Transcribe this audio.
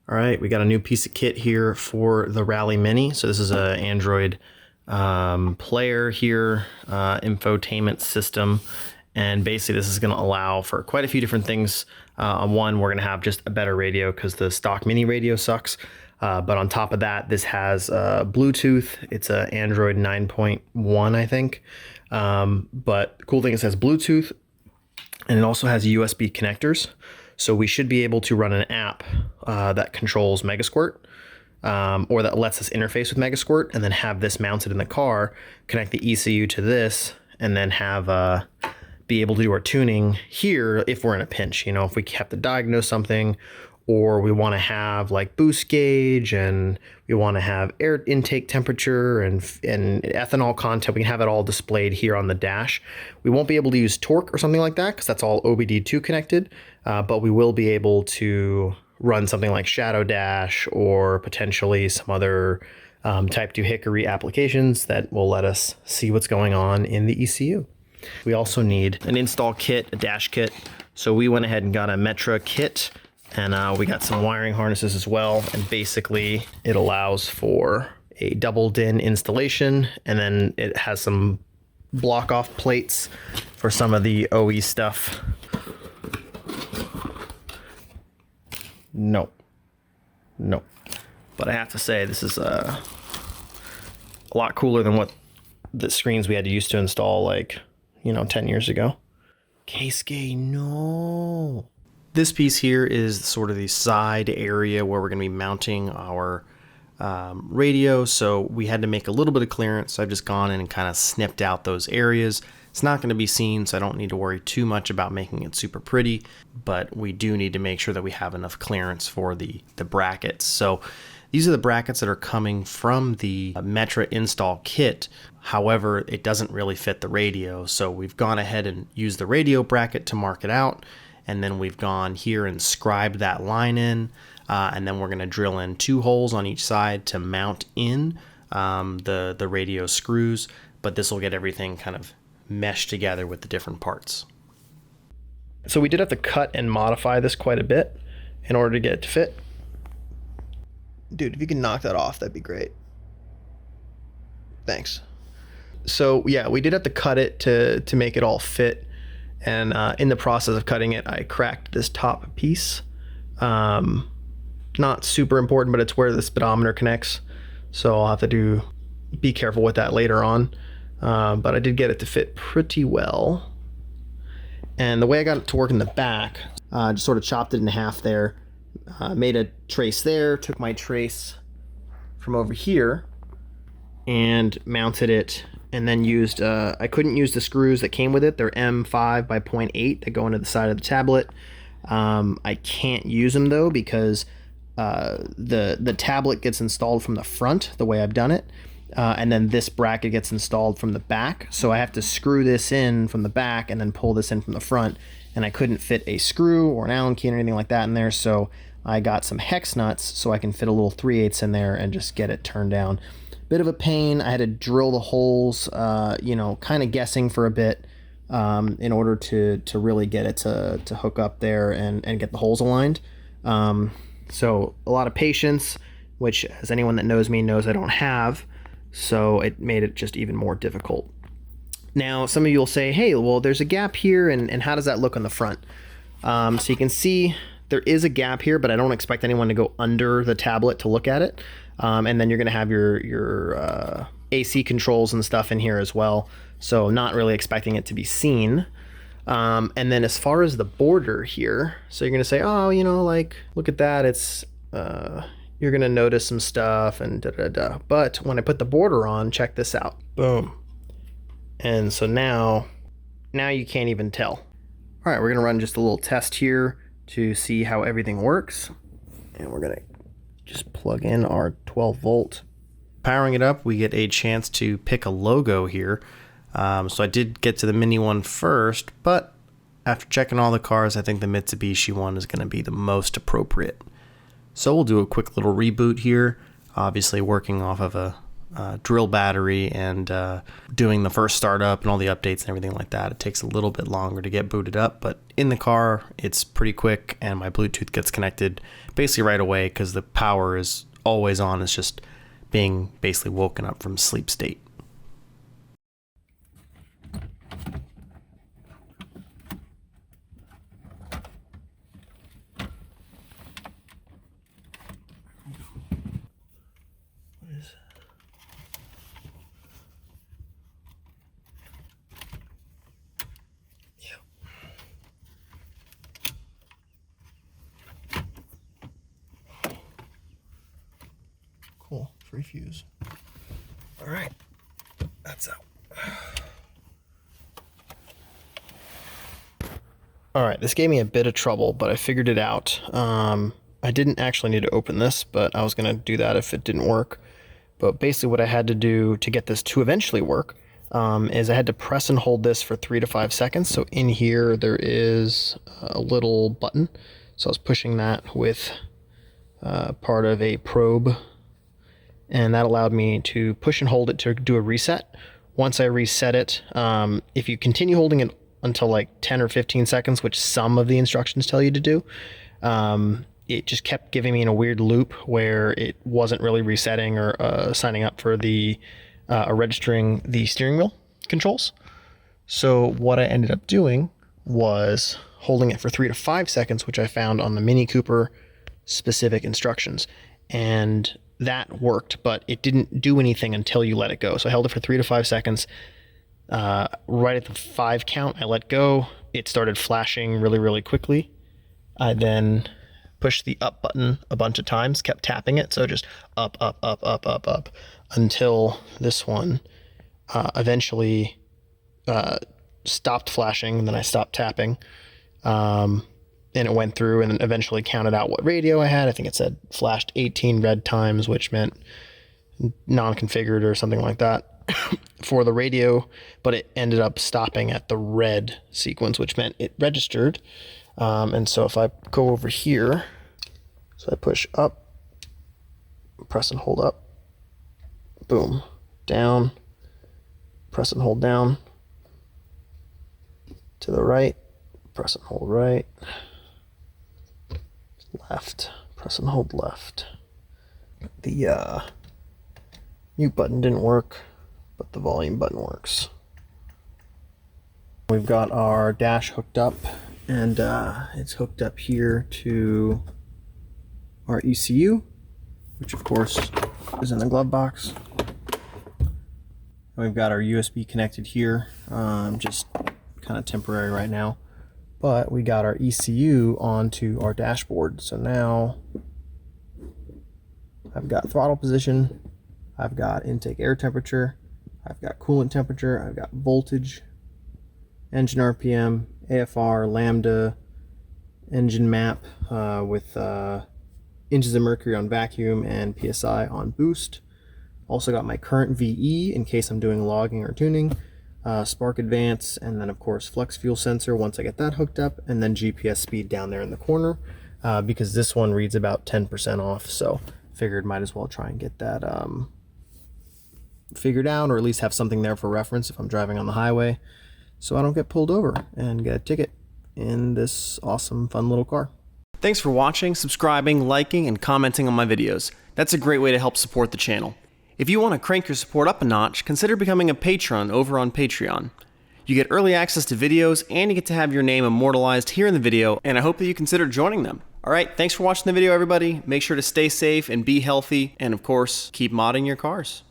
All right, we got a new piece of kit here for the Rally Mini. So this is an Android player here, infotainment system. And basically this is gonna allow for quite a few different things. One, we're gonna have just a better radio because the stock Mini radio sucks. But on top of that, this has Bluetooth. It's a Android 9.1, I think. But the cool thing is it has Bluetooth, and it also has USB connectors. So we should be able to run an app that controls Megasquirt, or that lets us interface with Megasquirt, and then have this mounted in the car, connect the ECU to this, and then have be able to do our tuning here if we're in a pinch. You know, if we have to diagnose something, or we want to have like boost gauge, and we want to have air intake temperature and ethanol content, we can have it all displayed here on the dash. We won't be able to use torque or something like that because that's all OBD2 connected, but we will be able to run something like Shadow Dash or potentially some other Type 2 Hickory applications that will let us see what's going on in the ECU. We also need an install kit, a dash kit. So we went ahead and got a Metra kit, and we got some wiring harnesses as well. And basically it allows for a double DIN installation, and then it has some block off plates for some of the OE stuff. No. But I have to say, this is a lot cooler than what the screens we had to use to install, like, 10 years ago. Keisuke, no. This piece here is sort of the side area where we're going to be mounting our radio. So we had to make a little bit of clearance. So I've just gone in and kind of snipped out those areas. It's not going to be seen, so I don't need to worry too much about making it super pretty, but we do need to make sure that we have enough clearance for the brackets. So these are the brackets that are coming from the Metra install kit. However, it doesn't really fit the radio. So we've gone ahead and used the radio bracket to mark it out. And then we've gone here and scribed that line in. And then we're going to drill in 2 holes on each side to mount in the radio screws. But this will get everything kind of meshed together with the different parts. So we did have to cut and modify this quite a bit in order to get it to fit. Dude, if you can knock that off, that'd be great. Thanks. So yeah, we did have to cut it to make it all fit. And in the process of cutting it, I cracked this top piece. Not super important, but it's where the speedometer connects. So I'll have to be careful with that later on. But I did get it to fit pretty well. And the way I got it to work in the back, just sort of chopped it in half there. Made a trace there, took my trace from over here and mounted it, and then used, I couldn't use the screws that came with it. They're M5 by 0.8 that go into the side of the tablet. I can't use them though because the tablet gets installed from the front the way I've done it. And then this bracket gets installed from the back. So I have to screw this in from the back and then pull this in from the front. And I couldn't fit a screw or an Allen key or anything like that in there. So I got some hex nuts so I can fit a little 3/8 in there and just get it turned down. Bit of a pain. I had to drill the holes, kind of guessing for a bit in order to really get it to hook up there and get the holes aligned. So a lot of patience, which as anyone that knows me knows I don't have. So it made it just even more difficult. Now, some of you will say, hey, well, there's a gap here, and how does that look on the front? So you can see there is a gap here, but I don't expect anyone to go under the tablet to look at it. And then you're going to have your AC controls and stuff in here as well. So not really expecting it to be seen. And then as far as the border here, so you're going to say, oh, look at that. It's... you're going to notice some stuff and da-da-da. But when I put the border on, check this out. Boom. And so now you can't even tell. All right, we're going to run just a little test here to see how everything works. And we're going to just plug in our 12 volt. Powering it up, we get a chance to pick a logo here. So I did get to the Mini one first, but after checking all the cars, I think the Mitsubishi one is going to be the most appropriate. So we'll do a quick little reboot here, obviously working off of a drill battery and doing the first startup and all the updates and everything like that, it takes a little bit longer to get booted up. But in the car, it's pretty quick, and my Bluetooth gets connected basically right away because the power is always on. It's just being basically woken up from sleep state. Cool, free fuse. All right, that's out. All right, this gave me a bit of trouble, but I figured it out. I didn't actually need to open this, but I was gonna do that if it didn't work. But basically what I had to do to get this to eventually work is I had to press and hold this for 3 to 5 seconds. So in here, there is a little button. So I was pushing that with part of a probe, and that allowed me to push and hold it to do a reset. Once I reset it, if you continue holding it until like 10 or 15 seconds, which some of the instructions tell you to do, it just kept giving me in a weird loop where it wasn't really resetting or signing up for the registering the steering wheel controls. So what I ended up doing was holding it for 3 to 5 seconds, which I found on the Mini Cooper specific instructions. And that worked, but it didn't do anything until you let it go. So I held it for 3 to 5 seconds. Right at the 5 count, I let go. It started flashing really, really quickly. I then pushed the up button a bunch of times, kept tapping it. So just up, up, up, up, up, up, until this one eventually stopped flashing. And then I stopped tapping. And it went through and eventually counted out what radio I had. I think it said flashed 18 red times, which meant non-configured or something like that for the radio, but it ended up stopping at the red sequence, which meant it registered. And so if I go over here, so I push up, press and hold up, boom, down, press and hold down, to the right, press and hold right, left, press and hold left. The mute button didn't work, but the volume button works. We've got our dash hooked up, and it's hooked up here to our ECU, which of course is in the glove box. And we've got our USB connected here, just kind of temporary right now. But we got our ECU onto our dashboard. So now I've got throttle position, I've got intake air temperature, I've got coolant temperature, I've got voltage, engine RPM, AFR, lambda, engine map with inches of mercury on vacuum and PSI on boost. Also got my current VE in case I'm doing logging or tuning. Spark advance, and then of course flex fuel sensor once I get that hooked up, and then GPS speed down there in the corner because this one reads about 10% off, so figured might as well try and get that figured out, or at least have something there for reference if I'm driving on the highway so I don't get pulled over and get a ticket in this awesome fun little car. Thanks for watching, subscribing, liking, and commenting on my videos. That's a great way to help support the channel. If you want to crank your support up a notch, consider becoming a patron over on Patreon. You get early access to videos, and you get to have your name immortalized here in the video, and I hope that you consider joining them. Alright, thanks for watching the video, everybody. Make sure to stay safe and be healthy, and of course, keep modding your cars.